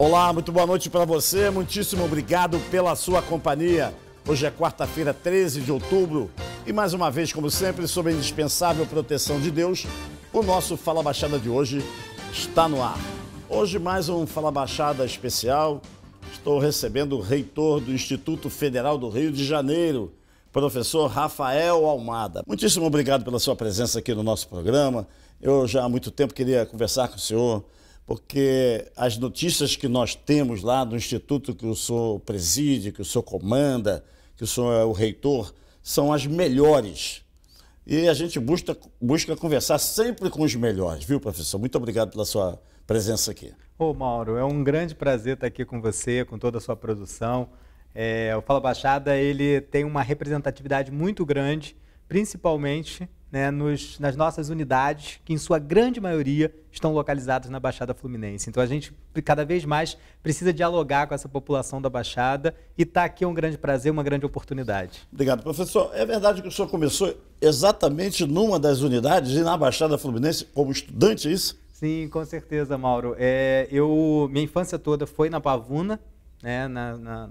Olá, muito boa noite para você, muitíssimo obrigado pela sua companhia. Hoje é quarta-feira, 13 de outubro e mais uma vez, como sempre, sob a indispensável proteção de Deus, o nosso Fala Baixada de hoje está no ar. Hoje mais um Fala Baixada especial, estou recebendo o reitor do Instituto Federal do Rio de Janeiro, professor Rafael Almada. Muitíssimo obrigado pela sua presença aqui no nosso programa. Eu já há muito tempo queria conversar com o senhor, porque as notícias que nós temos lá no Instituto que o senhor preside, que o senhor comanda, que o senhor é o reitor, são as melhores. E a gente busca conversar sempre com os melhores, viu, professor? Muito obrigado pela sua presença aqui. Ô, Mauro, é um grande prazer estar aqui com você, com toda a sua produção. O Fala Baixada, ele tem uma representatividade muito grande, principalmente, né, nas nossas unidades, que em sua grande maioria estão localizadas na Baixada Fluminense. Então a gente cada vez mais precisa dialogar com essa população da Baixada e estar aqui é um grande prazer, uma grande oportunidade. Obrigado, professor. É verdade que o senhor começou exatamente numa das unidades e na Baixada Fluminense como estudante, é isso? Sim, com certeza, Mauro. Minha infância toda foi na Pavuna, né,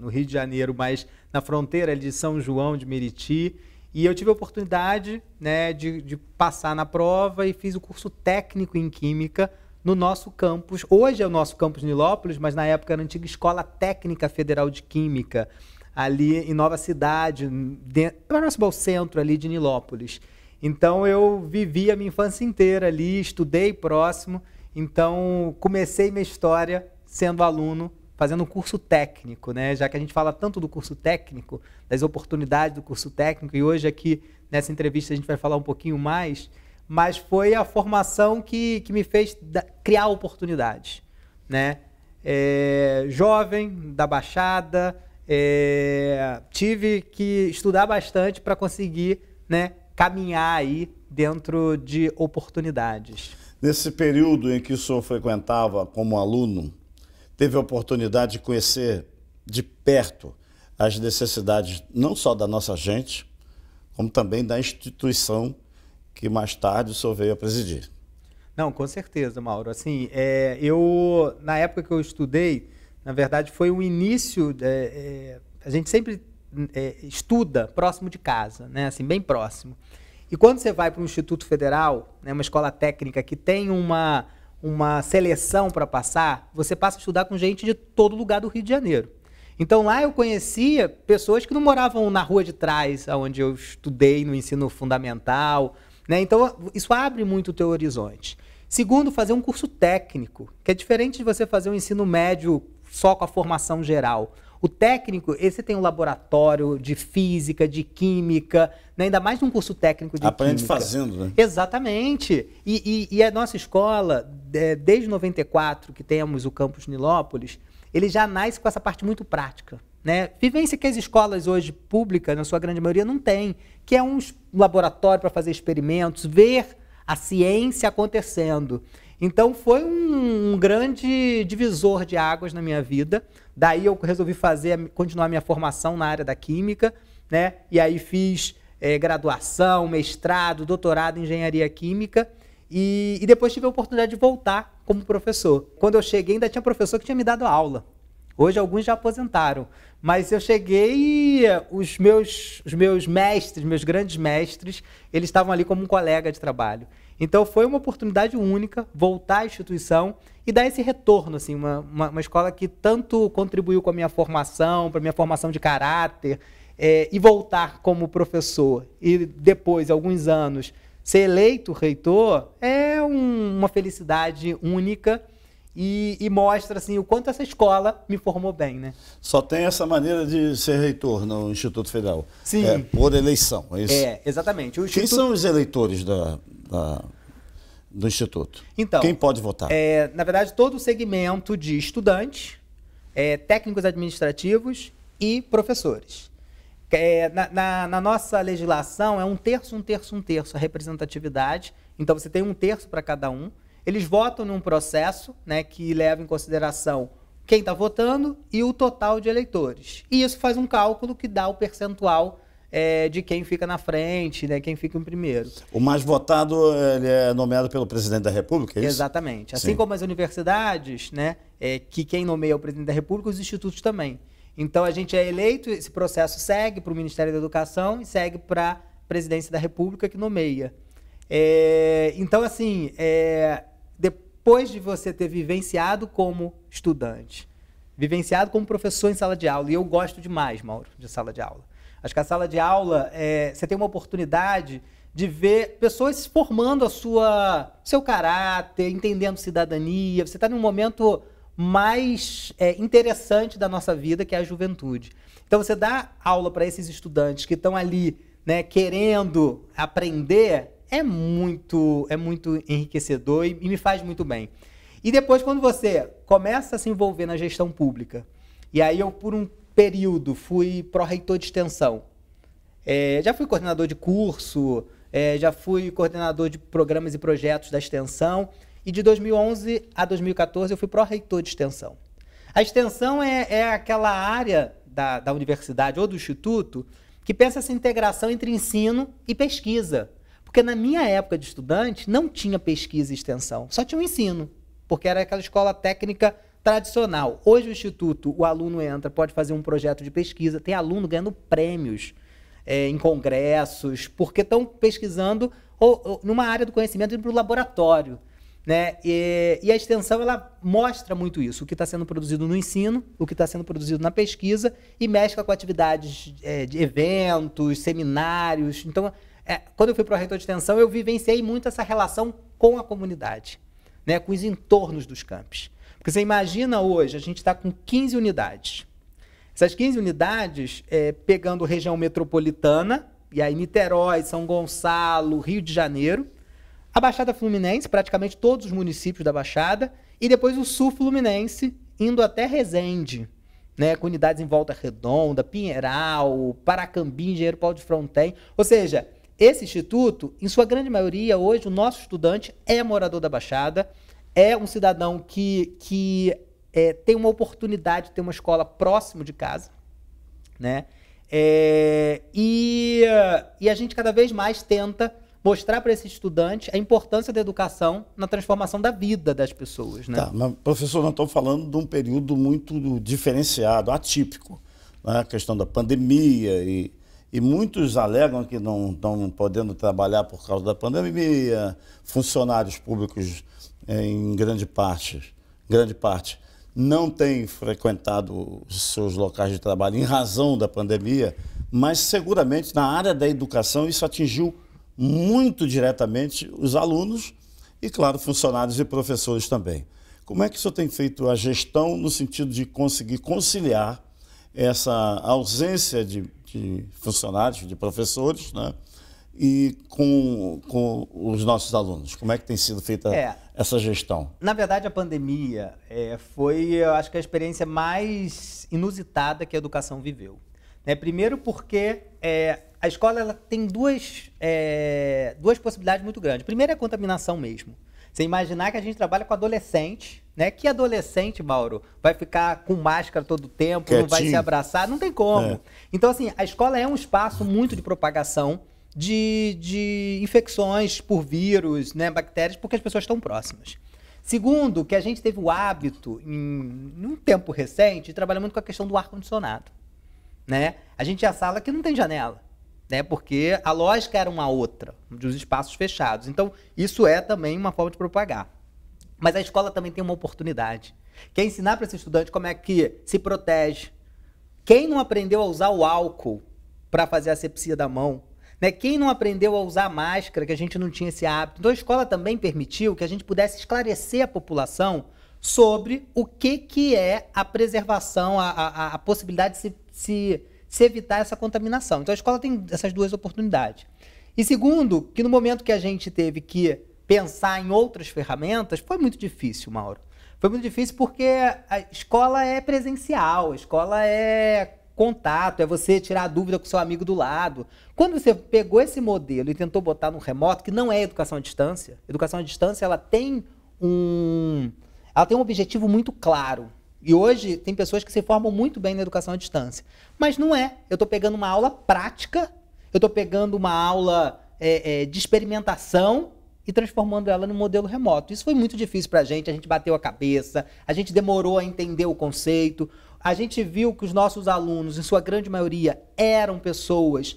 no Rio de Janeiro, mas na fronteira de São João de Meriti. E eu tive a oportunidade, né, de passar na prova e fiz o curso técnico em Química no nosso campus. Hoje é o nosso campus Nilópolis, mas na época era a antiga Escola Técnica Federal de Química, ali em Nova Cidade, próximo ao centro ali de Nilópolis. Então eu vivi a minha infância inteira ali, estudei próximo, então comecei minha história sendo aluno, fazendo um curso técnico, né? Já que a gente fala tanto do curso técnico, das oportunidades do curso técnico, e hoje aqui nessa entrevista a gente vai falar um pouquinho mais, mas foi a formação que me fez criar oportunidades, né? Jovem, da Baixada, tive que estudar bastante para conseguir, né, caminhar aí dentro de oportunidades. Nesse período em que o senhor frequentava como aluno, teve a oportunidade de conhecer de perto as necessidades não só da nossa gente, como também da instituição que mais tarde o senhor veio a presidir. Não, com certeza, Mauro. Assim, na época que eu estudei, na verdade foi o início, a gente sempre estuda próximo de casa, né? Assim, bem próximo. E quando você vai para um Instituto Federal, né, uma escola técnica que tem uma seleção para passar, você passa a estudar com gente de todo lugar do Rio de Janeiro. Então lá eu conhecia pessoas que não moravam na rua de trás, onde eu estudei no ensino fundamental, né? Então isso abre muito o teu horizonte. Segundo, fazer um curso técnico, que é diferente de você fazer um ensino médio só com a formação geral. O técnico, esse tem um laboratório de física, de química, né? Ainda mais num curso técnico de Aprende química. fazendo, né? Exatamente. E a nossa escola, desde 94, que temos o campus Nilópolis, ele já nasce com essa parte muito prática, né? Vivência que as escolas hoje públicas, na sua grande maioria, não têm, que é um laboratório para fazer experimentos, ver a ciência acontecendo. Então foi um grande divisor de águas na minha vida. Daí eu resolvi continuar minha formação na área da química, né? E aí fiz graduação, mestrado, doutorado em engenharia química e depois tive a oportunidade de voltar como professor. Quando eu cheguei ainda tinha professor que tinha me dado aula. Hoje alguns já aposentaram, mas eu cheguei e os meus mestres, meus grandes mestres, eles estavam ali como um colega de trabalho. Então foi uma oportunidade única voltar à instituição e dar esse retorno, assim, uma escola que tanto contribuiu com a minha formação, para a minha formação de caráter, e voltar como professor e depois, alguns anos, ser eleito reitor é uma felicidade única e mostra assim, o quanto essa escola me formou bem, né? Só tem essa maneira de ser reitor no Instituto Federal. Sim. Por eleição, é isso? Exatamente. Quem são os eleitores do Instituto? Então, quem pode votar? Na verdade, todo o segmento de estudantes, técnicos administrativos e professores. Na nossa legislação é um terço a representatividade, então você tem um terço para cada um. Eles votam num processo, né, que leva em consideração quem está votando e o total de eleitores. E isso faz um cálculo que dá o percentual de quem fica na frente, né, quem fica em primeiro. O mais votado ele é nomeado pelo presidente da República, é isso? Exatamente. Assim Sim. como as universidades, né, que quem nomeia é o presidente da República, os institutos também. Então, a gente é eleito, esse processo segue para o Ministério da Educação e segue para a presidência da República, que nomeia. Então, assim, depois de você ter vivenciado como estudante, vivenciado como professor em sala de aula, e eu gosto demais, Mauro, de sala de aula. Acho que a sala de aula, você tem uma oportunidade de ver pessoas formando seu caráter, entendendo cidadania. Você está num momento mais interessante da nossa vida, que é a juventude. Então, você dá aula para esses estudantes que estão ali, né, querendo aprender, é muito enriquecedor e me faz muito bem. E depois, quando você começa a se envolver na gestão pública, e aí eu, por um período, fui pró-reitor de extensão. Já fui coordenador de curso, já fui coordenador de programas e projetos da extensão, e de 2011 a 2014 eu fui pró-reitor de extensão. A extensão é aquela área da universidade ou do instituto que pensa essa integração entre ensino e pesquisa. Porque na minha época de estudante não tinha pesquisa e extensão, só tinha o ensino, porque era aquela escola técnica tradicional. Hoje o instituto, o aluno entra, pode fazer um projeto de pesquisa, tem aluno ganhando prêmios em congressos, porque estão pesquisando ou numa área do conhecimento indo para o laboratório, né? E a extensão, ela mostra muito isso, o que está sendo produzido no ensino, o que está sendo produzido na pesquisa, e mescla com atividades de eventos, seminários. Então, quando eu fui para o reitor de extensão, eu vivenciei muito essa relação com a comunidade, né? Com os entornos dos campos. Porque você imagina hoje, a gente está com 15 unidades. Essas 15 unidades, pegando região metropolitana, e aí Niterói, São Gonçalo, Rio de Janeiro, a Baixada Fluminense, praticamente todos os municípios da Baixada, e depois o Sul Fluminense, indo até Resende, né, com unidades em Volta Redonda, Pinheiral, Paracambi, Engenheiro Paulo de Fronten. Ou seja, esse instituto, em sua grande maioria, hoje, o nosso estudante é morador da Baixada, é um cidadão que tem uma oportunidade de ter uma escola próximo de casa, né? E a gente cada vez mais tenta mostrar para esse estudante a importância da educação na transformação da vida das pessoas, né? Tá, mas, professor, nós estamos falando de um período muito diferenciado, atípico, né? A questão da pandemia e muitos alegam que não estão podendo trabalhar por causa da pandemia, funcionários públicos em grande parte não têm frequentado os seus locais de trabalho em razão da pandemia, mas seguramente na área da educação isso atingiu muito diretamente os alunos e, claro, funcionários e professores também. Como é que o senhor tem feito a gestão no sentido de conseguir conciliar essa ausência de funcionários, de professores, né, e com os nossos alunos? Como é que tem sido feita essa gestão? Na verdade, a pandemia foi, eu acho que a experiência mais inusitada que a educação viveu. Primeiro porque a escola ela tem duas possibilidades muito grandes. Primeiro é a contaminação mesmo. Você imaginar que a gente trabalha com adolescente, né? Que adolescente, Mauro, vai ficar com máscara todo o tempo, quietinho, não vai se abraçar, não tem como. Então, assim, a escola é um espaço muito de propagação de infecções por vírus, né, bactérias, porque as pessoas estão próximas. Segundo, que a gente teve o hábito, num tempo recente, de trabalhar muito com a questão do ar-condicionado, né? A gente tinha sala que não tem janela, né? Porque a lógica era uma outra, dos espaços fechados. Então, isso é também uma forma de propagar. Mas a escola também tem uma oportunidade, que é ensinar para esse estudante como é que se protege. Quem não aprendeu a usar o álcool para fazer a asepsia da mão, né? Quem não aprendeu a usar máscara, que a gente não tinha esse hábito. Então, a escola também permitiu que a gente pudesse esclarecer a população sobre o que é a preservação, a possibilidade de se evitar essa contaminação. Então, a escola tem essas duas oportunidades. E segundo, que no momento que a gente teve que pensar em outras ferramentas, foi muito difícil, Mauro. Foi muito difícil porque a escola é presencial, a escola é contato, é você tirar a dúvida com o seu amigo do lado. Quando você pegou esse modelo e tentou botar no remoto, que não é educação à distância, educação à distância ela tem um objetivo muito claro. E hoje tem pessoas que se formam muito bem na educação à distância. Mas não é. Eu estou pegando uma aula prática eu estou pegando uma aula de experimentação e transformando ela num modelo remoto. Isso foi muito difícil para a gente bateu a cabeça, a gente demorou a entender o conceito, a gente viu que os nossos alunos, em sua grande maioria, eram pessoas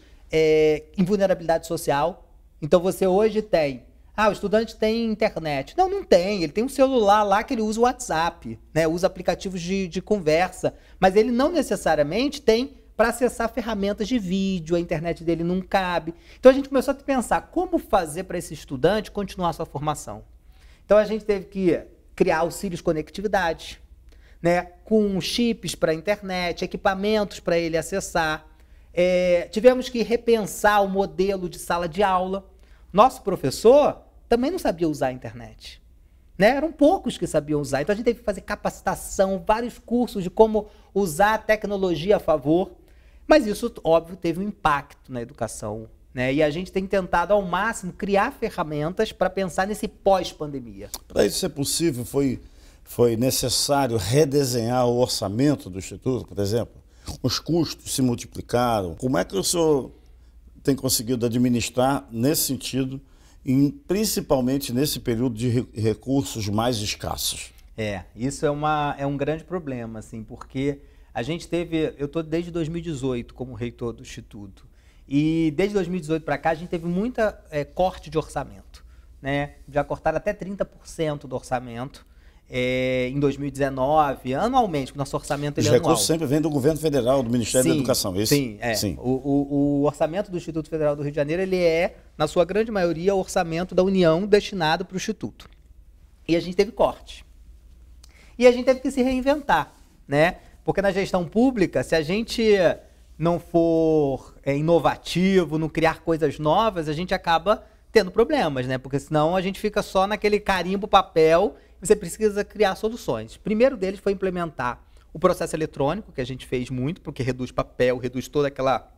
em vulnerabilidade social. Então você hoje tem, o estudante tem internet. Não, não tem, ele tem um celular lá que ele usa o WhatsApp, né? Usa aplicativos de conversa, mas ele não necessariamente tem para acessar ferramentas de vídeo, a internet dele não cabe. Então a gente começou a pensar como fazer para esse estudante continuar a sua formação. Então a gente teve que criar auxílios conectividade, né, com chips para a internet, equipamentos para ele acessar. Tivemos que repensar o modelo de sala de aula. Nosso professor também não sabia usar a internet. Né? Eram poucos que sabiam usar. Então a gente teve que fazer capacitação, vários cursos de como usar a tecnologia a favor. Mas isso, óbvio, teve um impacto na educação, né? E a gente tem tentado ao máximo criar ferramentas para pensar nesse pós-pandemia. Para isso ser possível, foi necessário redesenhar o orçamento do Instituto, por exemplo? Os custos se multiplicaram. Como é que o senhor tem conseguido administrar nesse sentido, principalmente nesse período de recursos mais escassos? Isso é um grande problema, assim, porque a gente eu estou desde 2018 como reitor do Instituto, e desde 2018 para cá a gente teve muita corte de orçamento, né? Já cortaram até 30% do orçamento em 2019, anualmente, porque nosso orçamento ele é anual. Os recursos sempre vêm do governo federal, do Ministério da Educação, é isso? Sim. O orçamento do Instituto Federal do Rio de Janeiro, ele na sua grande maioria, o orçamento da União destinado para o Instituto. E a gente teve corte. E a gente teve que se reinventar, né? Porque na gestão pública, se a gente não for inovativo, não criar coisas novas, a gente acaba tendo problemas, né? Porque senão a gente fica só naquele carimbo papel e você precisa criar soluções. O primeiro deles foi implementar o processo eletrônico, que a gente fez muito, porque reduz papel, reduz toda aquela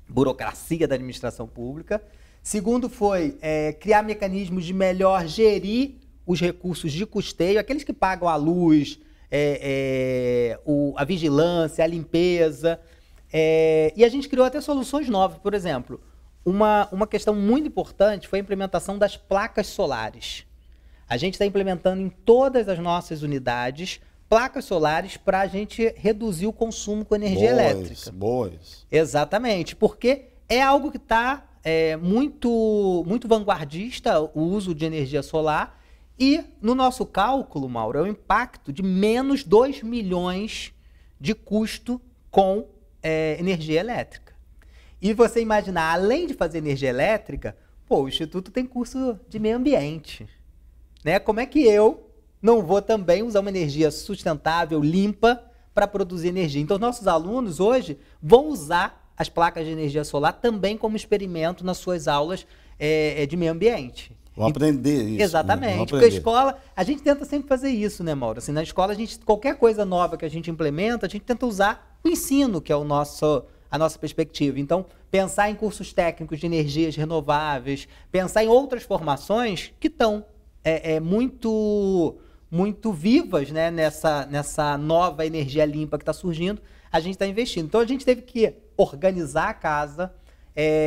burocracia da administração pública. Segundo foi criar mecanismos de melhor gerir os recursos de custeio, aqueles que pagam a luz, a vigilância, a limpeza. E a gente criou até soluções novas. Por exemplo, uma questão muito importante foi a implementação das placas solares. A gente está implementando em todas as nossas unidades placas solares para a gente reduzir o consumo com energia elétrica. Boas. Exatamente, porque é algo que está muito, muito vanguardista, o uso de energia solar. E no nosso cálculo, Mauro, é o impacto de menos 2 milhões de custo com energia elétrica. E você imaginar, além de fazer energia elétrica, o Instituto tem curso de meio ambiente. Né? Como é que eu não vou também usar uma energia sustentável, limpa, para produzir energia? Então, nossos alunos hoje vão usar as placas de energia solar também como experimento nas suas aulas de meio ambiente. Vão aprender isso. Exatamente. Porque a escola, a gente tenta sempre fazer isso, né, Mauro? Assim, na escola, qualquer coisa nova que a gente implementa, a gente tenta usar o ensino, que é a nossa perspectiva. Então, pensar em cursos técnicos de energias renováveis, pensar em outras formações que estão muito, muito vivas, né, nessa nova energia limpa que está surgindo, a gente está investindo. Então, a gente teve que organizar a casa,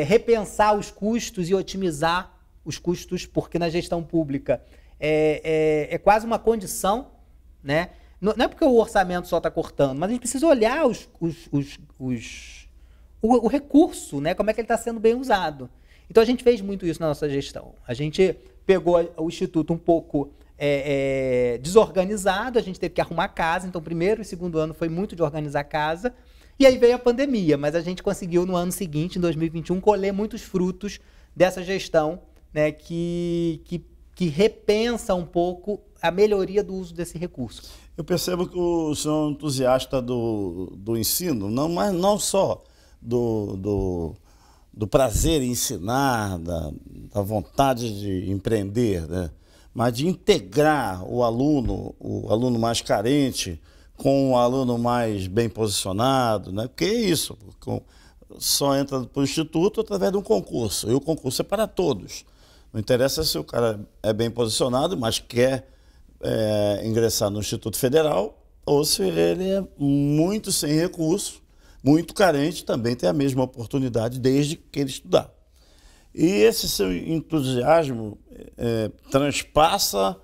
repensar os custos e otimizar os custos, porque na gestão pública é quase uma condição, né? Não é porque o orçamento só está cortando, mas a gente precisa olhar o recurso, né? Como é que ele está sendo bem usado. Então a gente fez muito isso na nossa gestão. A gente pegou o Instituto um pouco desorganizado, a gente teve que arrumar a casa, então o primeiro e segundo ano foi muito de organizar a casa, e aí veio a pandemia, mas a gente conseguiu no ano seguinte, em 2021, colher muitos frutos dessa gestão, né, que repensa um pouco a melhoria do uso desse recurso. Eu percebo que o senhor é um entusiasta do ensino, mas não só do prazer em ensinar, da vontade de empreender, né, mas de integrar o aluno mais carente com o aluno mais bem posicionado, né? Porque é isso, só entra para o Instituto através de um concurso, e o concurso é para todos. Não interessa se o cara é bem posicionado, mas quer ingressar no Instituto Federal, ou se ele é muito sem recurso, muito carente também tem a mesma oportunidade desde que ele estudar. E esse seu entusiasmo transpassa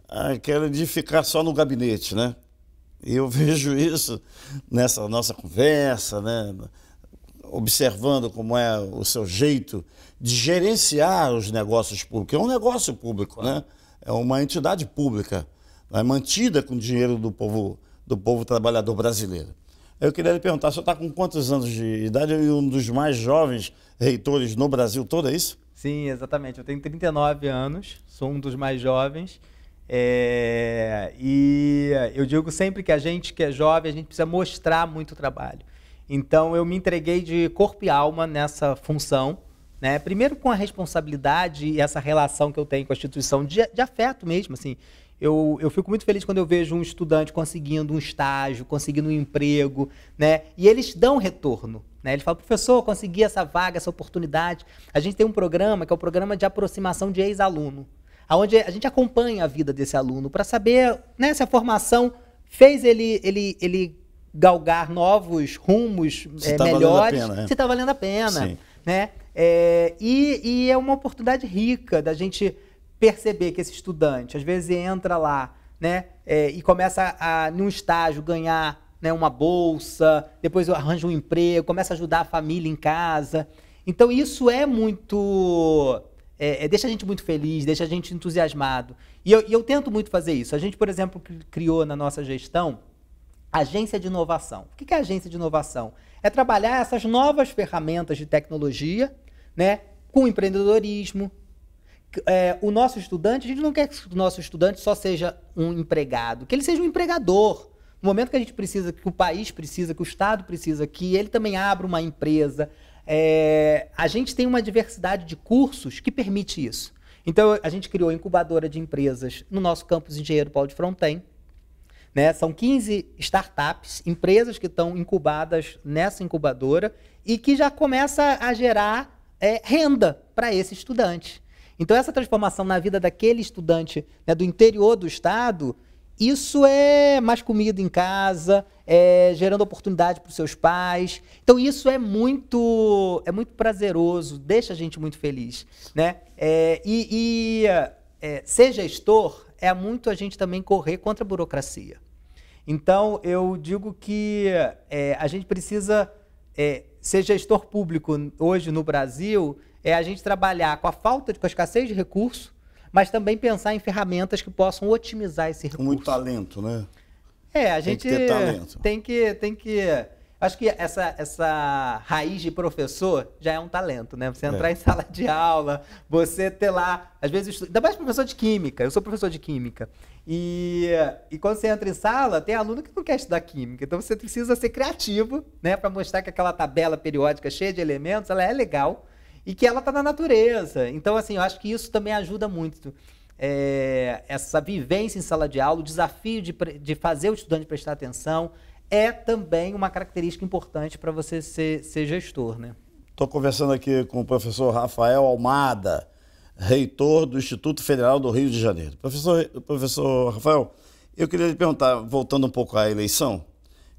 aquela de ficar só no gabinete, né? E eu vejo isso nessa nossa conversa, né? Observando como é o seu jeito de gerenciar os negócios públicos. É um negócio público, né? É uma entidade pública, né? Mantida com o dinheiro do povo trabalhador brasileiro. Eu queria lhe perguntar, o senhor está com quantos anos de idade? E um dos mais jovens reitores no Brasil todo, é isso? Sim, exatamente. Eu tenho 39 anos, sou um dos mais jovens. E eu digo sempre que a gente que é jovem, a gente precisa mostrar muito trabalho. Então, eu me entreguei de corpo e alma nessa função, né? Primeiro com a responsabilidade e essa relação que eu tenho com a instituição, de afeto mesmo, assim. Eu fico muito feliz quando eu vejo um estudante conseguindo um estágio, conseguindo um emprego, né? E eles dão retorno, né? Eles falam, professor, eu consegui essa vaga, essa oportunidade. A gente tem um programa que é o programa de aproximação de ex-aluno, onde a gente acompanha a vida desse aluno para saber, né, se a formação fez ele galgar novos rumos melhores, se está valendo a pena. Né? E é uma oportunidade rica da gente perceber que esse estudante, às vezes, entra lá, né, e começa num estágio, ganhar, né, uma bolsa, depois arranja um emprego, começa a ajudar a família em casa. Então, isso é muito... deixa a gente muito feliz, deixa a gente entusiasmado. E eu tento muito fazer isso. A gente, por exemplo, criou na nossa gestão agência de inovação. O que é agência de inovação? É trabalhar essas novas ferramentas de tecnologia, né, com empreendedorismo. O nosso estudante, a gente não quer que o nosso estudante só seja um empregado, que ele seja um empregador. No momento que a gente precisa, que o país precisa, que o Estado precisa, que ele também abra uma empresa. A gente tem uma diversidade de cursos que permite isso. Então, a gente criou a incubadora de empresas no nosso campus Engenheiro Paulo de Fronten. Né? São 15 startups, empresas que estão incubadas nessa incubadora e que já começa a gerar renda para esse estudante. Então, essa transformação na vida daquele estudante, né, do interior do estado, isso é mais comida em casa, gerando oportunidade para os seus pais. Então, isso é muito prazeroso, deixa a gente muito feliz. Né? Ser gestor é muito a gente também correr contra a burocracia. Então, eu digo que a gente precisa ser gestor público hoje no Brasil, a gente trabalhar com a escassez de recursos, mas também pensar em ferramentas que possam otimizar esse recurso. Com muito talento, né? A gente tem que ter talento. Tem que acho que essa raiz de professor já é um talento, né? Você entrar em sala de aula, você ter lá, às vezes, ainda mais professor de química, eu sou professor de química, e quando você entra em sala, tem aluno que não quer estudar química, então você precisa ser criativo, né? Para mostrar que aquela tabela periódica cheia de elementos, ela é legal, e que ela está na natureza. Então, assim, eu acho que isso também ajuda muito. Essa vivência em sala de aula, o desafio de fazer o estudante prestar atenção, é também uma característica importante para você ser gestor, né? Estou conversando aqui com o professor Rafael Almada, reitor do Instituto Federal do Rio de Janeiro. Professor Rafael, eu queria lhe perguntar, voltando um pouco à eleição,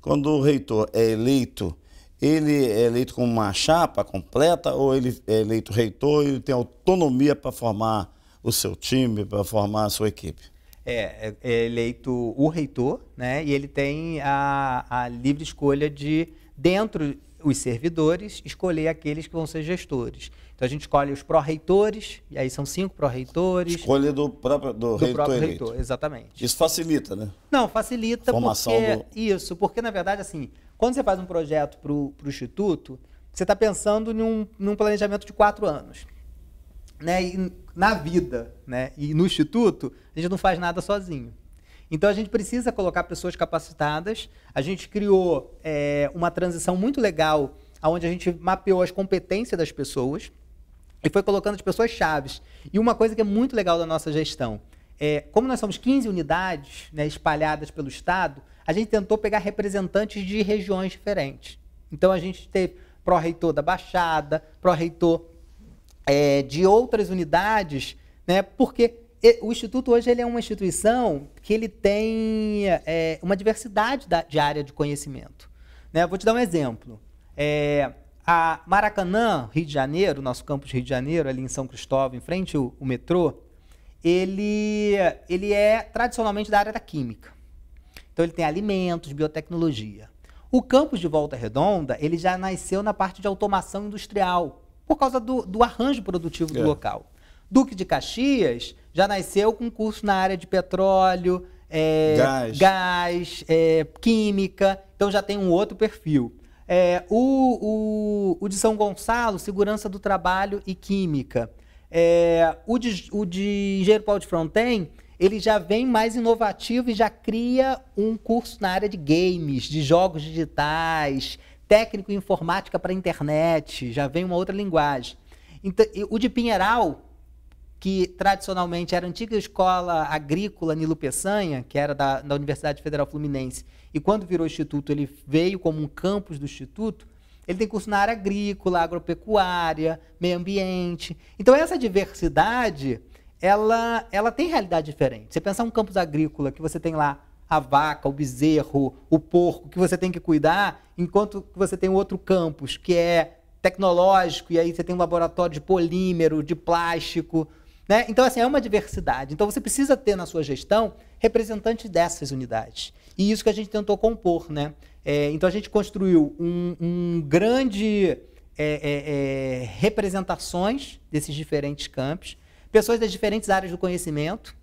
quando o reitor é eleito, ele é eleito com uma chapa completa ou ele é eleito reitor e ele tem autonomia para formar o seu time, para formar a sua equipe? É eleito o reitor, né? E ele tem a livre escolha de, dentro os servidores, escolher aqueles que vão ser gestores. Então a gente escolhe os pró-reitores, e aí são 5 pró-reitores. Escolha do próprio reitor, exatamente. Isso facilita, né? Não, facilita formação porque na verdade, assim, quando você faz um projeto para o Instituto, você está pensando num planejamento de 4 anos. Né? E na vida, né? E no Instituto, a gente não faz nada sozinho. Então, a gente precisa colocar pessoas capacitadas. A gente criou uma transição muito legal, onde a gente mapeou as competências das pessoas e foi colocando as pessoas chaves. E uma coisa que é muito legal da nossa gestão, como nós somos 15 unidades, né, espalhadas pelo Estado, a gente tentou pegar representantes de regiões diferentes. Então, a gente teve pró-reitor da Baixada, pró-reitor de outras unidades, né, porque o Instituto hoje ele é uma instituição que ele tem uma diversidade de área de conhecimento. né? Vou te dar um exemplo. A Maracanã, Rio de Janeiro, nosso campus Rio de Janeiro, ali em São Cristóvão, em frente ao metrô, ele é tradicionalmente da área da química. Então ele tem alimentos, biotecnologia. O campus de Volta Redonda, ele já nasceu na parte de automação industrial, por causa do arranjo produtivo do local. Duque de Caxias já nasceu com curso na área de petróleo, gás, química, então já tem um outro perfil. O de São Gonçalo, segurança do trabalho e química. O de Engenheiro Paulo de Fronten, ele já vem mais inovativo e já cria um curso na área de games, de jogos digitais, técnico em informática para a internet, já vem uma outra linguagem. Então, o de Pinheiral, que tradicionalmente era a antiga escola agrícola Nilo Peçanha, que era da Universidade Federal Fluminense, e quando virou instituto, ele veio como um campus do instituto, ele tem curso na área agrícola, agropecuária, meio ambiente. Então, essa diversidade, ela tem realidade diferente. Você pensar um campus agrícola, que você tem lá a vaca, o bezerro, o porco, que você tem que cuidar, enquanto que você tem outro campus, que é tecnológico, e aí você tem um laboratório de polímero, de plástico, né? Então, assim, é uma diversidade. Então, você precisa ter na sua gestão representantes dessas unidades. E isso que a gente tentou compor, né? Então, a gente construiu um grande representações desses diferentes campos, pessoas das diferentes áreas do conhecimento,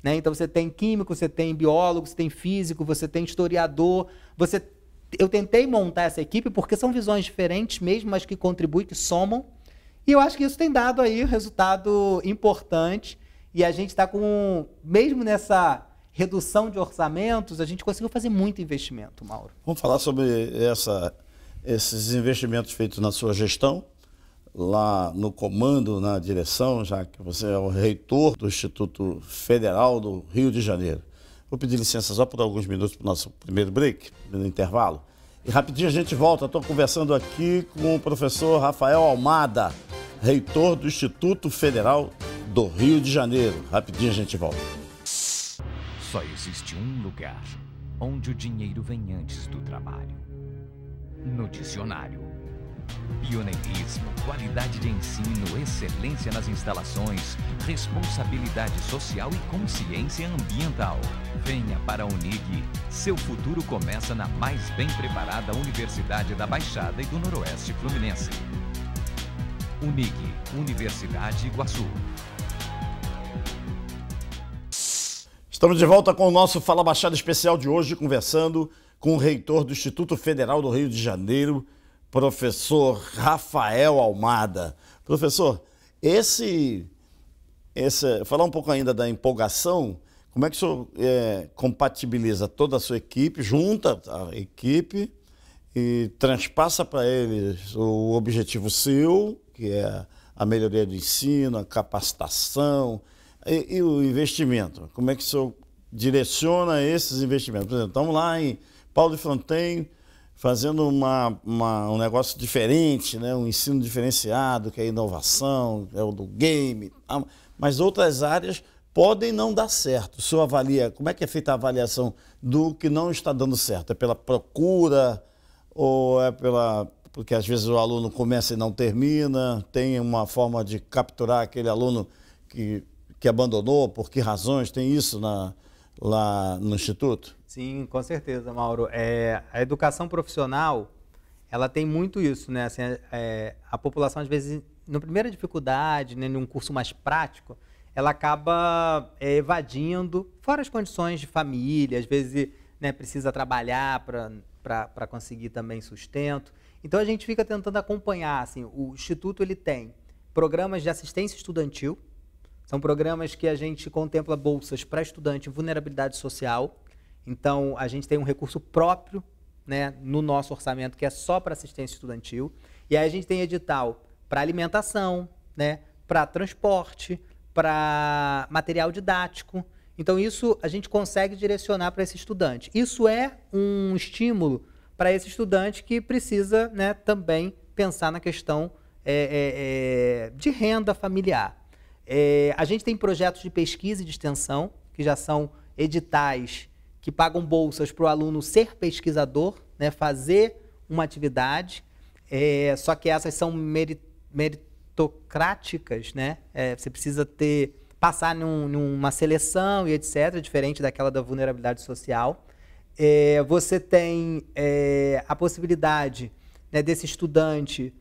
né? Então, você tem químico, você tem biólogo, você tem físico, você tem historiador. Eu tentei montar essa equipe porque são visões diferentes mesmo, mas que contribuem, que somam. E eu acho que isso tem dado aí resultado importante. E a gente está mesmo nessa redução de orçamentos, a gente conseguiu fazer muito investimento, Mauro. Vamos falar sobre esses investimentos feitos na sua gestão, lá no comando, na direção, já que você é o reitor do Instituto Federal do Rio de Janeiro. Vou pedir licença só por alguns minutos para o nosso primeiro break, no intervalo. E rapidinho a gente volta. Estou conversando aqui com o professor Rafael Almada, reitor do Instituto Federal do Rio de Janeiro. Rapidinho a gente volta. Só existe um lugar onde o dinheiro vem antes do trabalho. No dicionário. Pioneirismo, qualidade de ensino, excelência nas instalações, responsabilidade social e consciência ambiental. Venha para a Unig. Seu futuro começa na mais bem preparada Universidade da Baixada e do Noroeste Fluminense. Unig, Universidade Iguaçu. Estamos de volta com o nosso Fala Baixada especial de hoje, conversando com o reitor do Instituto Federal do Rio de Janeiro, professor Rafael Almada. Professor, falar um pouco ainda da empolgação, como é que o senhor compatibiliza toda a sua equipe, junta a equipe e transpassa para eles o objetivo seu, que é a melhoria do ensino, a capacitação e o investimento? Como é que o senhor direciona esses investimentos? Por exemplo, estamos lá em Paulo de Fronten, fazendo um negócio diferente, né? Um ensino diferenciado, que é a inovação, é o do game, mas outras áreas podem não dar certo. O senhor avalia, como é que é feita a avaliação do que não está dando certo? É pela procura ou é porque às vezes o aluno começa e não termina? Tem uma forma de capturar aquele aluno que abandonou, por que razões? Tem isso lá no Instituto? Sim, com certeza, Mauro. A educação profissional, ela tem muito isso, né? Assim, a população, às vezes, na primeira dificuldade, né, num curso mais prático, ela acaba evadindo, fora as condições de família, às vezes, né, precisa trabalhar para conseguir também sustento. Então, a gente fica tentando acompanhar. Assim, o Instituto ele tem programas de assistência estudantil, são programas que a gente contempla bolsas para estudante em vulnerabilidade social. Então, a gente tem um recurso próprio, né, no nosso orçamento, que é só para assistência estudantil. E aí a gente tem edital para alimentação, né, para transporte, para material didático. Então, isso a gente consegue direcionar para esse estudante. Isso é um estímulo para esse estudante que precisa, né, também pensar na questão de renda familiar. A gente tem projetos de pesquisa e de extensão, que já são editais que pagam bolsas para o aluno ser pesquisador, né, fazer uma atividade, só que essas são meritocráticas, né? Você precisa passar numa seleção e etc., diferente daquela da vulnerabilidade social. Você tem a possibilidade, né, desse estudante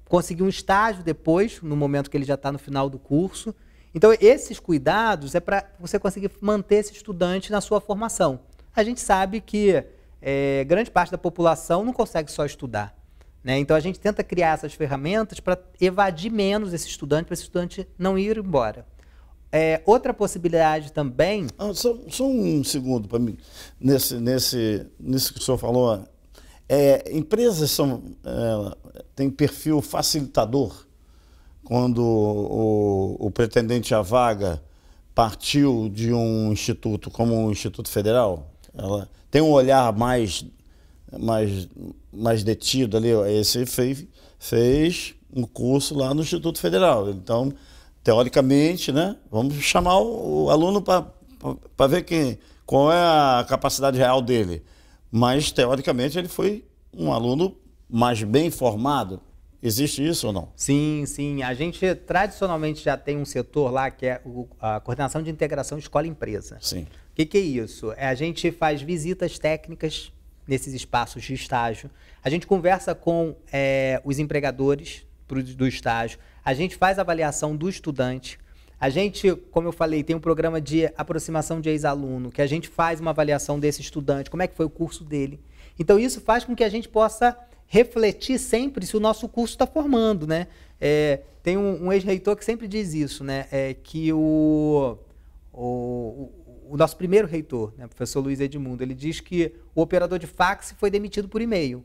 conseguir um estágio depois, no momento que ele já está no final do curso. Então, esses cuidados é para você conseguir manter esse estudante na sua formação. A gente sabe que grande parte da população não consegue só estudar, né? Então, a gente tenta criar essas ferramentas para evadir menos esse estudante, para esse estudante não ir embora. Outra possibilidade também... Só um segundo para mim. Nisso que o senhor falou, empresas têm perfil facilitador. Quando o pretendente à vaga partiu de um instituto como o Instituto Federal, ela tem um olhar mais detido ali. Esse fez um curso lá no Instituto Federal. Então, teoricamente, né, vamos chamar o aluno para ver qual é a capacidade real dele. Mas, teoricamente, ele foi um aluno mais bem formado. Existe isso ou não? Sim, sim. A gente tradicionalmente já tem um setor lá que é a coordenação de integração escola-empresa. Sim. O que é isso? A gente faz visitas técnicas nesses espaços de estágio. A gente conversa com os empregadores do estágio. A gente faz avaliação do estudante. A gente, como eu falei, tem um programa de aproximação de ex-aluno, que a gente faz uma avaliação desse estudante, como é que foi o curso dele. Então, isso faz com que a gente possa refletir sempre se o nosso curso está formando, né? Tem um ex-reitor que sempre diz isso, né? Que o nosso primeiro reitor, né, o professor Luiz Edmundo, ele diz que o operador de fax foi demitido por e-mail.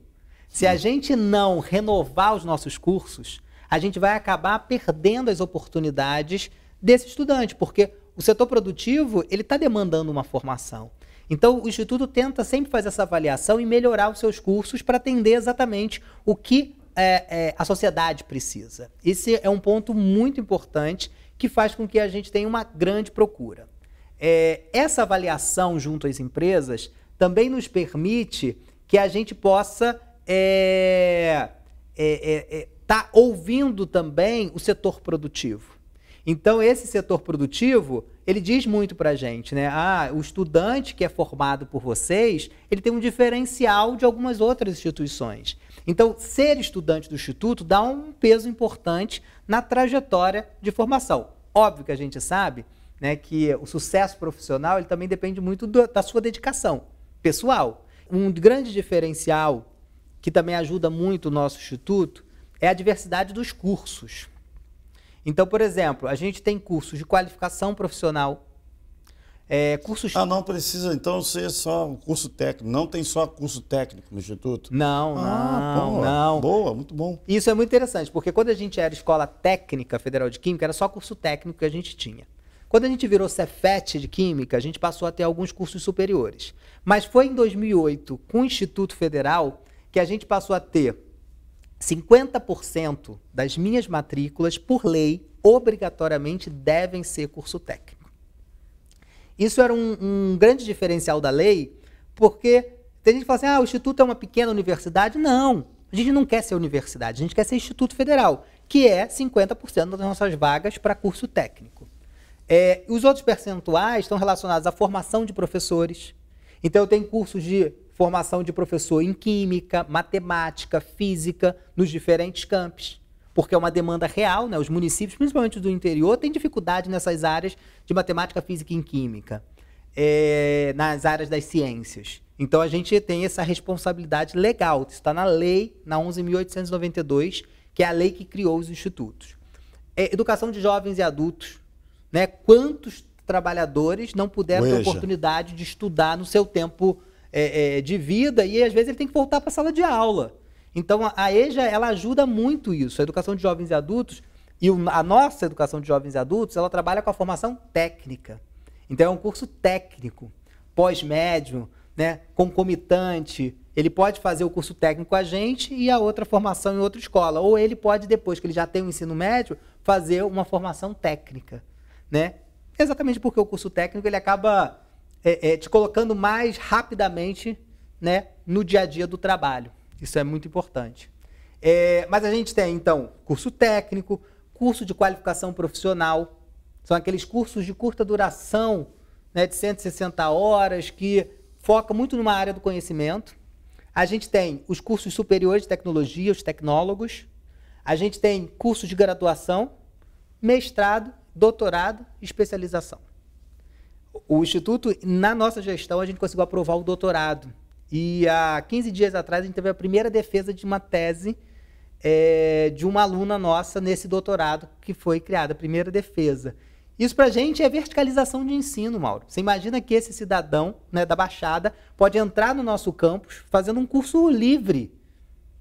Se a gente não renovar os nossos cursos, a gente vai acabar perdendo as oportunidades desse estudante, porque o setor produtivo ele está demandando uma formação. Então, o Instituto tenta sempre fazer essa avaliação e melhorar os seus cursos para atender exatamente o que a sociedade precisa. Esse é um ponto muito importante que faz com que a gente tenha uma grande procura. Essa avaliação junto às empresas também nos permite que a gente possa tá ouvindo também o setor produtivo. Então, esse setor produtivo, ele diz muito para a gente, né? O estudante que é formado por vocês, ele tem um diferencial de algumas outras instituições. Então, ser estudante do Instituto dá um peso importante na trajetória de formação. Óbvio que a gente sabe, né, que o sucesso profissional ele também depende muito da sua dedicação pessoal. Um grande diferencial que também ajuda muito o nosso Instituto é a diversidade dos cursos. Então, por exemplo, a gente tem cursos de qualificação profissional, cursos... não precisa, então, ser só um curso técnico. Não tem só curso técnico no Instituto? Não. Boa, muito bom. Isso é muito interessante, porque quando a gente era Escola Técnica Federal de Química, era só curso técnico que a gente tinha. Quando a gente virou Cefet de Química, a gente passou a ter alguns cursos superiores. Mas foi em 2008, com o Instituto Federal, que a gente passou a ter 50% das minhas matrículas, por lei, obrigatoriamente devem ser curso técnico. Isso era um grande diferencial da lei, porque tem gente que fala assim, o Instituto é uma pequena universidade. Não, a gente não quer ser universidade, a gente quer ser Instituto Federal, que é 50% das nossas vagas para curso técnico. Os outros percentuais estão relacionados à formação de professores. Então, eu tenho cursos de formação de professor em química, matemática, física, nos diferentes campos, porque é uma demanda real, né? Os municípios, principalmente do interior, têm dificuldade nessas áreas de matemática, física e química, nas áreas das ciências. Então, a gente tem essa responsabilidade legal, isso está na lei, na 11.892, que é a lei que criou os institutos. Educação de jovens e adultos, né? Quantos trabalhadores não puderam ter oportunidade de estudar no seu tempo de vida e às vezes ele tem que voltar para a sala de aula. Então a EJA ela ajuda muito isso, a educação de jovens e adultos, e a nossa educação de jovens e adultos ela trabalha com a formação técnica. Então é um curso técnico, pós-médio, né, concomitante. Ele pode fazer o curso técnico com a gente e a outra formação em outra escola, ou ele pode, depois que ele já tem o ensino médio, fazer uma formação técnica, né? Exatamente porque o curso técnico ele acaba te colocando mais rapidamente né, no dia a dia do trabalho. Isso é muito importante. Mas a gente tem, então, curso técnico, curso de qualificação profissional, são aqueles cursos de curta duração, né, de 160 horas, que foca muito numa área do conhecimento. A gente tem os cursos superiores de tecnologia, os tecnólogos. A gente tem cursos de graduação, mestrado, doutorado e especialização. O Instituto, na nossa gestão, a gente conseguiu aprovar o doutorado. E há 15 dias atrás, a gente teve a primeira defesa de uma tese de uma aluna nossa nesse doutorado que foi criada, a primeira defesa. Isso para a gente é verticalização de ensino, Mauro. Você imagina que esse cidadão, né, da Baixada pode entrar no nosso campus fazendo um curso livre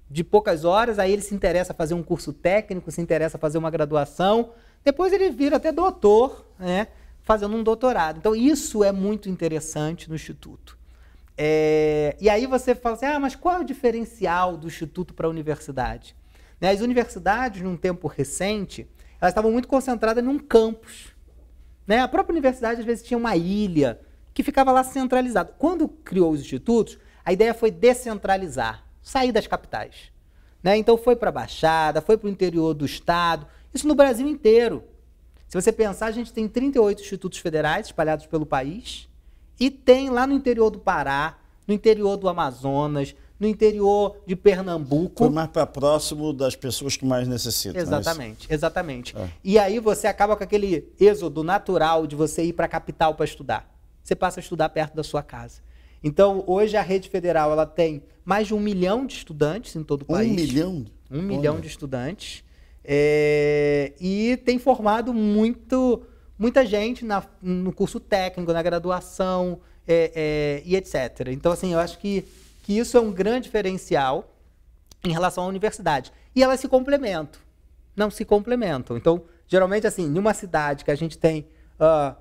de poucas horas, aí ele se interessa a fazer um curso técnico, se interessa a fazer uma graduação, depois ele vira até doutor, né, fazendo um doutorado. Então isso é muito interessante no Instituto. E aí você fala assim, mas qual é o diferencial do Instituto para a universidade? Né, as universidades, num tempo recente, elas estavam muito concentradas num campus. Né? A própria universidade, às vezes, tinha uma ilha que ficava lá centralizado. Quando criou os institutos, a ideia foi descentralizar, sair das capitais. Né? Então foi para a Baixada, foi para o interior do estado, isso no Brasil inteiro. Se você pensar, a gente tem 38 institutos federais espalhados pelo país e tem lá no interior do Pará, no interior do Amazonas, no interior de Pernambuco. Foi mais para próximo das pessoas que mais necessitam. Exatamente, exatamente. E aí você acaba com aquele êxodo natural de você ir para a capital para estudar. Você passa a estudar perto da sua casa. Então, hoje a rede federal ela tem mais de 1 milhão de estudantes em todo o país. 1 milhão? 1 milhão de estudantes. E tem formado muita gente no curso técnico, na graduação e etc. Então, assim, eu acho que isso é um grande diferencial em relação à universidade. E elas se complementam. Não se complementam. Então, geralmente, assim, numa cidade que a gente tem,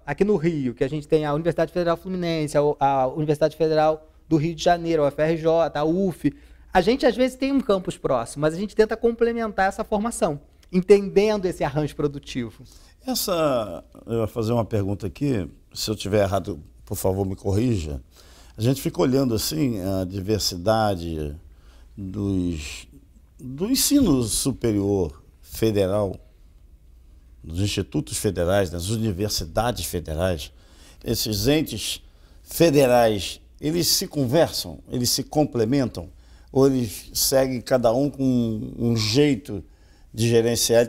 aqui no Rio, que a gente tem a Universidade Federal Fluminense, a Universidade Federal do Rio de Janeiro, a UFRJ, a UF, a gente, às vezes, tem um campus próximo, mas a gente tenta complementar essa formação, entendendo esse arranjo produtivo. Eu vou fazer uma pergunta aqui, se eu estiver errado, por favor, me corrija. A gente fica olhando assim a diversidade do ensino superior federal, dos institutos federais, das universidades federais. Esses entes federais, eles se conversam, eles se complementam, ou eles seguem cada um com um jeito de gerenciar?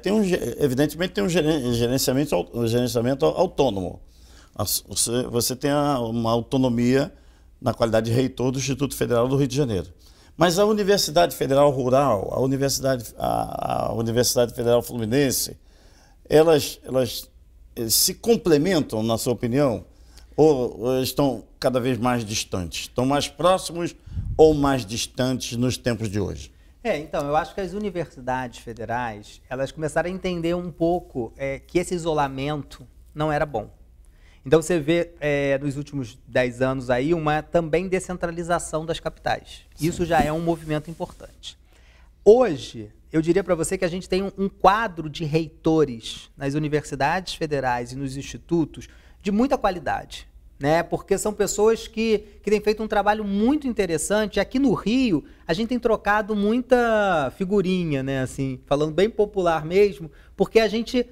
Evidentemente tem um gerenciamento autônomo. Você tem uma autonomia na qualidade de reitor do Instituto Federal do Rio de Janeiro. Mas a Universidade Federal Rural, a Universidade Federal Fluminense, elas se complementam, na sua opinião, ou estão cada vez mais distantes? Estão mais próximos ou mais distantes nos tempos de hoje? Então, eu acho que as universidades federais, elas começaram a entender um pouco que esse isolamento não era bom. Então você vê nos últimos 10 anos aí uma também descentralização das capitais. Sim. Isso já é um movimento importante. Hoje, eu diria para você que a gente tem um quadro de reitores nas universidades federais e nos institutos de muita qualidade, né? Porque são pessoas que têm feito um trabalho muito interessante. Aqui no Rio, a gente tem trocado muita figurinha, né? Assim, falando bem popular mesmo, porque a gente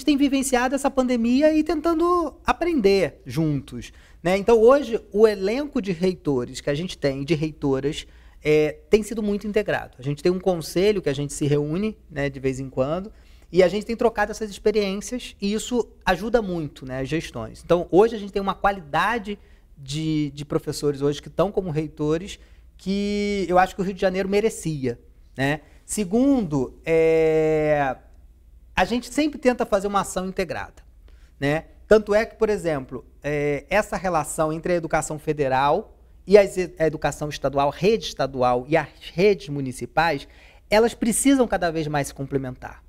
tem vivenciado essa pandemia e tentando aprender juntos, né? Então, hoje, o elenco de reitores que a gente tem, de reitoras, tem sido muito integrado. A gente tem um conselho que a gente se reúne, né, de vez em quando, e a gente tem trocado essas experiências e isso ajuda muito, né, as gestões. Então, hoje a gente tem uma qualidade de professores hoje que estão como reitores que eu acho que o Rio de Janeiro merecia, né? Segundo, a gente sempre tenta fazer uma ação integrada, né? Tanto é que, por exemplo, essa relação entre a educação federal e a educação estadual, rede estadual e as redes municipais, elas precisam cada vez mais se complementar.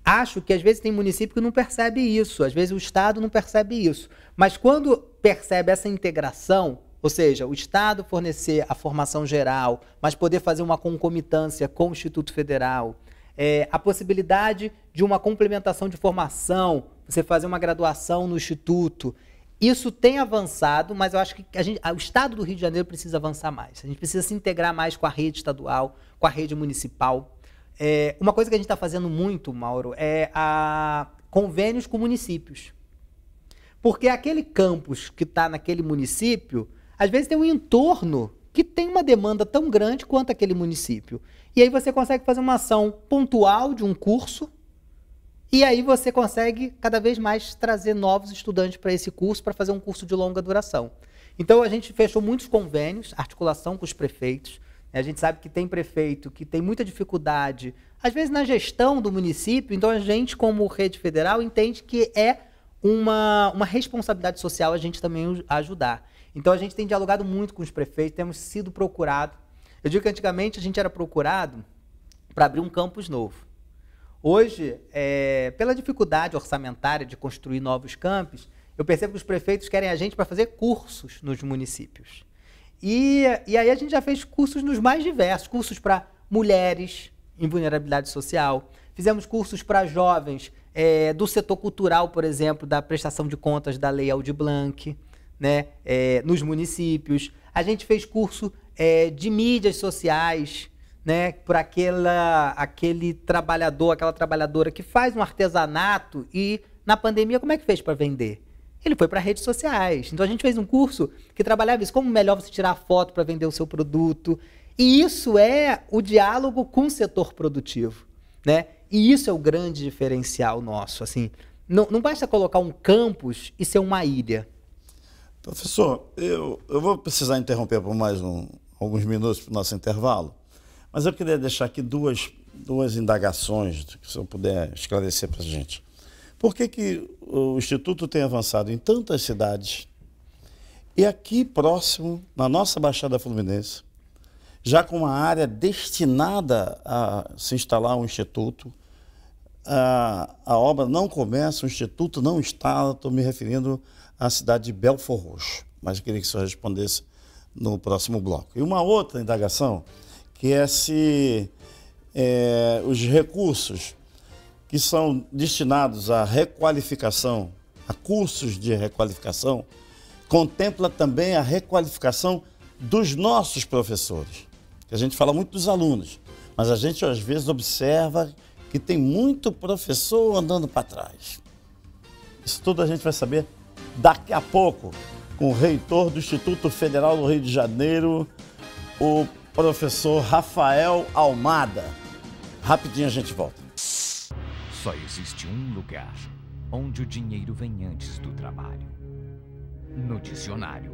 Acho que às vezes tem município que não percebe isso, às vezes o Estado não percebe isso. Mas quando percebe essa integração, ou seja, o Estado fornecer a formação geral, mas poder fazer uma concomitância com o Instituto Federal, a possibilidade de uma complementação de formação, você fazer uma graduação no Instituto, Isso tem avançado, mas eu acho que o Estado do Rio de Janeiro precisa avançar mais. A gente precisa se integrar mais com a rede estadual, com a rede municipal. Uma coisa que a gente está fazendo muito, Mauro, é convênios com municípios. Porque aquele campus que está naquele município, às vezes tem um entorno que tem uma demanda tão grande quanto aquele município. E aí você consegue fazer uma ação pontual de um curso, e aí você consegue cada vez mais trazer novos estudantes para esse curso, para fazer um curso de longa duração. Então a gente fechou muitos convênios, articulação com os prefeitos. A gente sabe que tem prefeito que tem muita dificuldade, às vezes na gestão do município, então a gente, como rede federal, entende que é uma responsabilidade social a gente também ajudar. Então a gente tem dialogado muito com os prefeitos, temos sido procurados. Eu digo que antigamente a gente era procurado para abrir um campus novo. Hoje, pela dificuldade orçamentária de construir novos campos, eu percebo que os prefeitos querem a gente para fazer cursos nos municípios. E aí a gente já fez cursos nos mais diversos, cursos para mulheres em vulnerabilidade social, fizemos cursos para jovens do setor cultural, por exemplo, da prestação de contas da Lei Aldir Blanc, né, nos municípios. A gente fez curso de mídias sociais, né, por aquele trabalhador, aquela trabalhadora que faz um artesanato e, na pandemia, como é que fez para vender? Ele foi para redes sociais. Então a gente fez um curso que trabalhava isso, como melhor você tirar foto para vender o seu produto. E isso é o diálogo com o setor produtivo, né? E isso é o grande diferencial nosso. Assim, não basta colocar um campus e ser uma ilha. Professor, eu vou precisar interromper por mais alguns minutos para o nosso intervalo, mas eu queria deixar aqui duas indagações, que o senhor puder esclarecer para a gente. Por que o Instituto tem avançado em tantas cidades e aqui próximo, na nossa Baixada Fluminense, já com uma área destinada a se instalar um instituto, a obra não começa, o instituto não instala, estou me referindo à cidade de Belford Roxo, mas eu queria que o senhor respondesse no próximo bloco. E uma outra indagação, que é se os recursos que são destinados à requalificação, a cursos de requalificação, contempla também a requalificação dos nossos professores. A gente fala muito dos alunos, mas a gente às vezes observa que tem muito professor andando para trás. Isso tudo a gente vai saber daqui a pouco com o reitor do Instituto Federal do Rio de Janeiro, o professor Rafael Almada. Rapidinho a gente volta. Só existe um lugar onde o dinheiro vem antes do trabalho. No dicionário.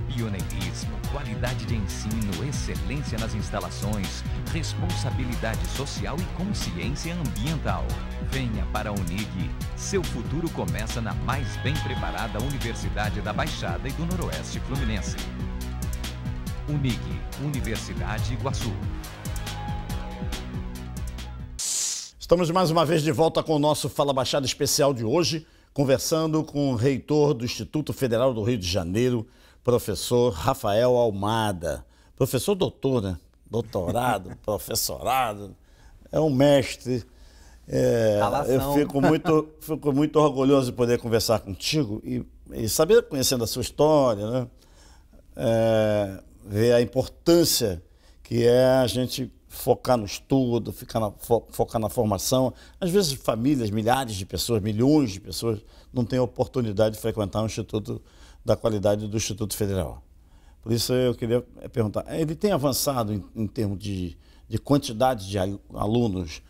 Pioneirismo, qualidade de ensino, excelência nas instalações, responsabilidade social e consciência ambiental. Venha para a Unig. Seu futuro começa na mais bem preparada Universidade da Baixada e do Noroeste Fluminense. Unig, Universidade Iguaçu. Estamos mais uma vez de volta com o nosso Fala Baixada especial de hoje, conversando com o reitor do Instituto Federal do Rio de Janeiro, professor Rafael Almada. Professor doutor, né? Doutorado, professorado, é um mestre. Eu fico muito orgulhoso de poder conversar contigo e saber, conhecendo a sua história, né? Ver a importância que é a gente focar no estudo, focar na formação. Às vezes famílias, milhares de pessoas, milhões de pessoas não têm a oportunidade de frequentar um instituto da qualidade do Instituto Federal. Por isso eu queria perguntar, ele tem avançado em termos de quantidade de alunos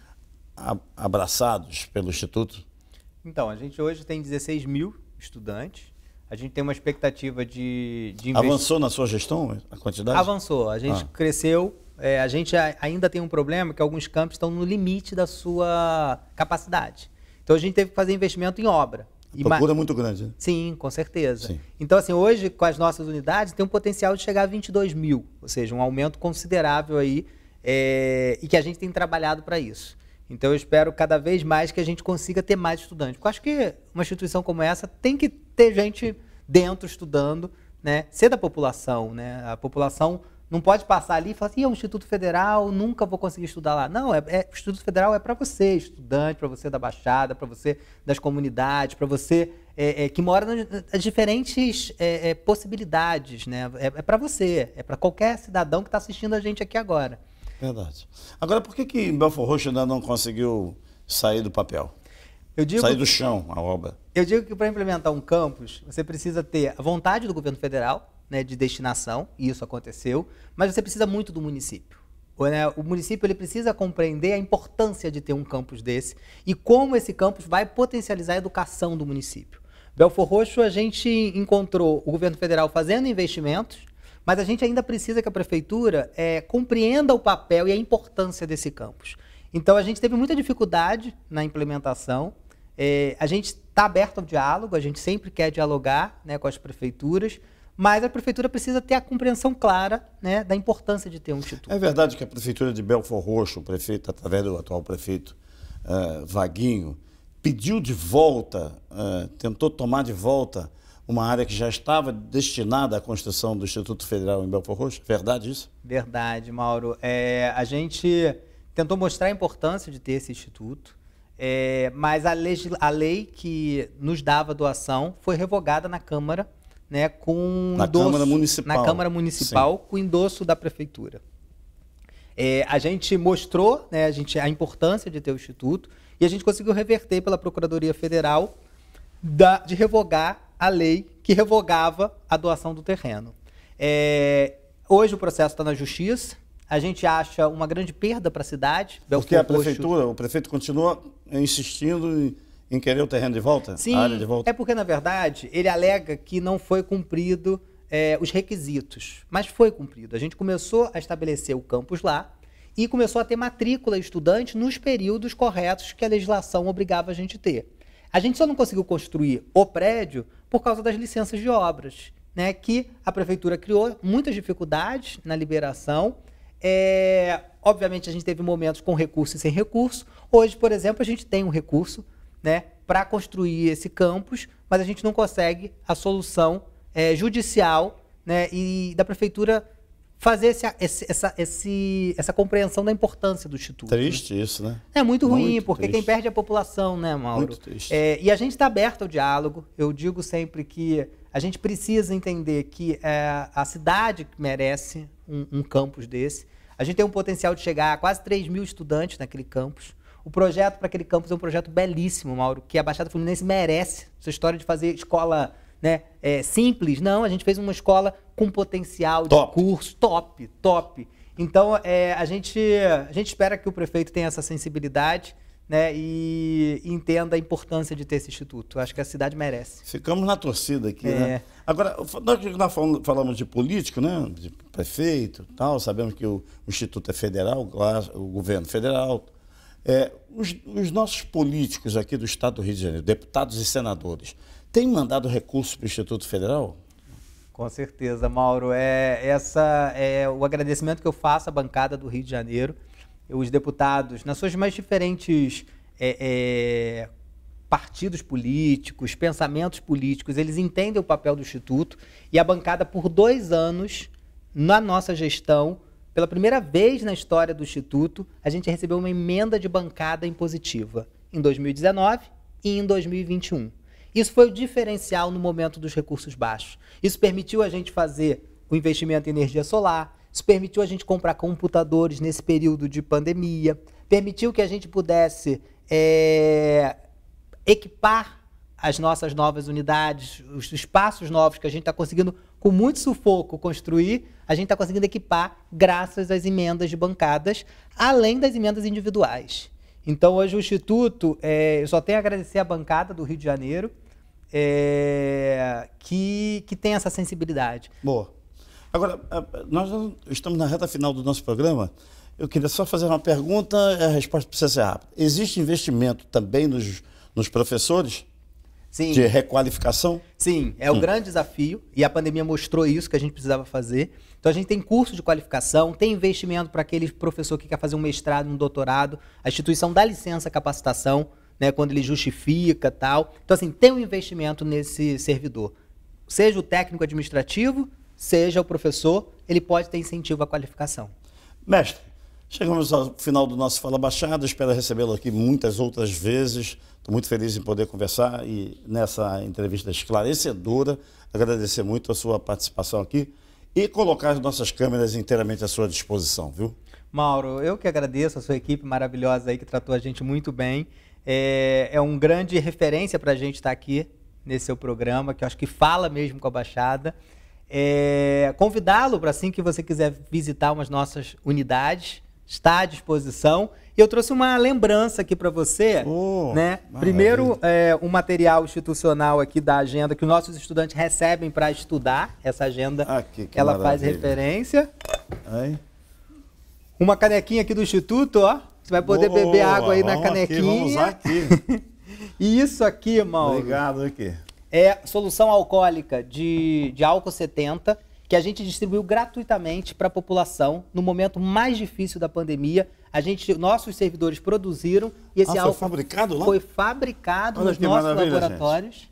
abraçados pelo Instituto? Então, a gente hoje tem 16 mil estudantes. A gente tem uma expectativa de Avançou na sua gestão a quantidade? Avançou. A gente cresceu. A gente ainda tem um problema que alguns campos estão no limite da sua capacidade. Então, a gente teve que fazer investimento em obra. A procura é muito grande, né? Sim, com certeza. Sim. Então, assim, hoje, com as nossas unidades, tem um potencial de chegar a 22 mil. Ou seja, um aumento considerável aí e que a gente tem trabalhado para isso. Então, eu espero cada vez mais que a gente consiga ter mais estudantes. Porque eu acho que uma instituição como essa tem que ter gente dentro estudando, né? Ser da população, né? A população não pode passar ali e falar assim, é um Instituto Federal, nunca vou conseguir estudar lá. Não, o Instituto Federal é para você, estudante, para você da Baixada, para você das comunidades, para você que mora nas diferentes possibilidades, né? É para você, é para qualquer cidadão que está assistindo a gente aqui agora. Verdade. Agora, por que em Belford Roxo ainda não conseguiu sair do papel? Sair do chão, a obra? Eu digo que para implementar um campus, você precisa ter a vontade do governo federal, né, de destinação, e isso aconteceu, mas você precisa muito do município. O município ele precisa compreender a importância de ter um campus desse e como esse campus vai potencializar a educação do município. Belford Roxo, a gente encontrou o governo federal fazendo investimentos, mas a gente ainda precisa que a prefeitura compreenda o papel e a importância desse campus. Então, a gente teve muita dificuldade na implementação. A gente está aberto ao diálogo, a gente sempre quer dialogar, né, com as prefeituras, mas a prefeitura precisa ter a compreensão clara, né, da importância de ter um instituto. É verdade que a prefeitura de Belford Roxo, o prefeito, através do atual prefeito Vaguinho, pediu de volta, tentou tomar de volta uma área que já estava destinada à construção do Instituto Federal em Belford Roxo? Verdade isso? Verdade, Mauro. A gente tentou mostrar a importância de ter esse instituto, mas a lei que nos dava doação foi revogada na Câmara, né, com Câmara Municipal. Na Câmara Municipal, sim, com endosso da Prefeitura. A gente mostrou, né, a importância de ter o Instituto e a gente conseguiu reverter pela Procuradoria Federal de revogar a lei que revogava a doação do terreno. Hoje o processo está na Justiça. A gente acha uma grande perda para a cidade. Porque a prefeitura, o prefeito continua insistindo em querer o terreno de volta? Sim, a área de volta? É porque, na verdade, ele alega que não foi cumprido os requisitos, mas foi cumprido. A gente começou a estabelecer o campus lá e começou a ter matrícula estudante nos períodos corretos que a legislação obrigava a gente a ter. A gente só não conseguiu construir o prédio por causa das licenças de obras, né, que a prefeitura criou muitas dificuldades na liberação. Obviamente, a gente teve momentos com recurso e sem recurso. Hoje, por exemplo, a gente tem um recurso, né, para construir esse campus, mas a gente não consegue a solução judicial, né, e da prefeitura fazer essa compreensão da importância do Instituto. Triste, né? Isso, né? É muito ruim, porque triste. Quem perde é a população, né, Mauro? Muito triste. E a gente está aberto ao diálogo. Eu digo sempre que a gente precisa entender que a cidade merece um campus desse. A gente tem um potencial de chegar a quase 3 mil estudantes naquele campus. O projeto para aquele campus é um projeto belíssimo, Mauro, que a Baixada Fluminense merece. Essa história de fazer escola, né, simples. Não, a gente fez uma escola com potencial de curso top. Então, a gente espera que o prefeito tenha essa sensibilidade, né, e entenda a importância de ter esse instituto. Acho que a cidade merece. Ficamos na torcida aqui, né? Agora, nós falamos de político, né, de prefeito e tal, sabemos que o Instituto é federal, o governo federal. Os nossos políticos aqui do Estado do Rio de Janeiro, deputados e senadores, têm mandado recursos para o Instituto Federal? Com certeza, Mauro. O agradecimento que eu faço à bancada do Rio de Janeiro. Os deputados, nas suas mais diferentes partidos políticos, pensamentos políticos, eles entendem o papel do Instituto e a bancada, por 2 anos, na nossa gestão, pela primeira vez na história do Instituto, a gente recebeu uma emenda de bancada impositiva em 2019 e em 2021. Isso foi o diferencial no momento dos recursos baixos. Isso permitiu a gente fazer o investimento em energia solar, isso permitiu a gente comprar computadores nesse período de pandemia, permitiu que a gente pudesse equipar as nossas novas unidades, os espaços novos que a gente está conseguindo, com muito sufoco, construir, a gente está conseguindo equipar graças às emendas de bancadas, além das emendas individuais. Então, hoje o Instituto, eu só tenho a agradecer à bancada do Rio de Janeiro, que tem essa sensibilidade. Boa. Agora, nós estamos na reta final do nosso programa. Eu queria só fazer uma pergunta e a resposta precisa ser rápida. Existe investimento também nos professores? Sim. De requalificação? Sim, é o grande desafio e a pandemia mostrou isso que a gente precisava fazer. Então a gente tem curso de qualificação, tem investimento para aquele professor que quer fazer um mestrado, um doutorado, a instituição dá licença capacitação, né, quando ele justifica e tal. Então assim, tem um investimento nesse servidor. Seja o técnico administrativo, seja o professor, ele pode ter incentivo à qualificação. Mestre, chegamos ao final do nosso Fala Baixada, espero recebê-lo aqui muitas outras vezes. Estou muito feliz em poder conversar e nessa entrevista esclarecedora, agradecer muito a sua participação aqui e colocar as nossas câmeras inteiramente à sua disposição, viu? Mauro, eu que agradeço a sua equipe maravilhosa aí que tratou a gente muito bem. É um grande referência para a gente estar aqui nesse seu programa, que eu acho que fala mesmo com a Baixada. Convidá-lo para assim que você quiser visitar umas nossas unidades, está à disposição. E eu trouxe uma lembrança aqui para você, né? Primeiro, um material institucional aqui da agenda que os nossos estudantes recebem para estudar, essa agenda que ela faz referência. Aí. Uma canequinha aqui do Instituto, ó. Você vai poder beber água aí na canequinha. Vamos usar aqui. E isso aqui, Mauro. Obrigado aqui. É solução alcoólica de álcool 70, que a gente distribuiu gratuitamente para a população no momento mais difícil da pandemia. Nossos servidores produziram e esse álcool foi fabricado lá? Foi fabricado nos nossos laboratórios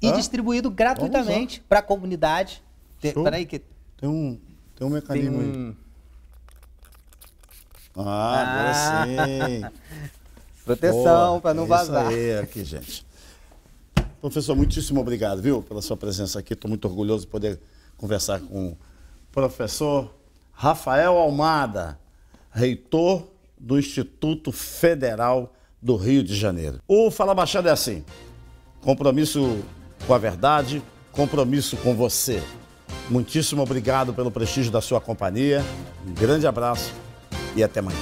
e distribuído gratuitamente para a comunidade. Peraí que tem um mecanismo aí. Agora sim. Proteção para não vazar. Isso aí, aqui, gente. Professor, muitíssimo obrigado, viu, pela sua presença aqui. Estou muito orgulhoso de poder conversar com o professor Rafael Almada, reitor do Instituto Federal do Rio de Janeiro. O Fala Baixada é assim, compromisso com a verdade, compromisso com você. Muitíssimo obrigado pelo prestígio da sua companhia, um grande abraço e até amanhã.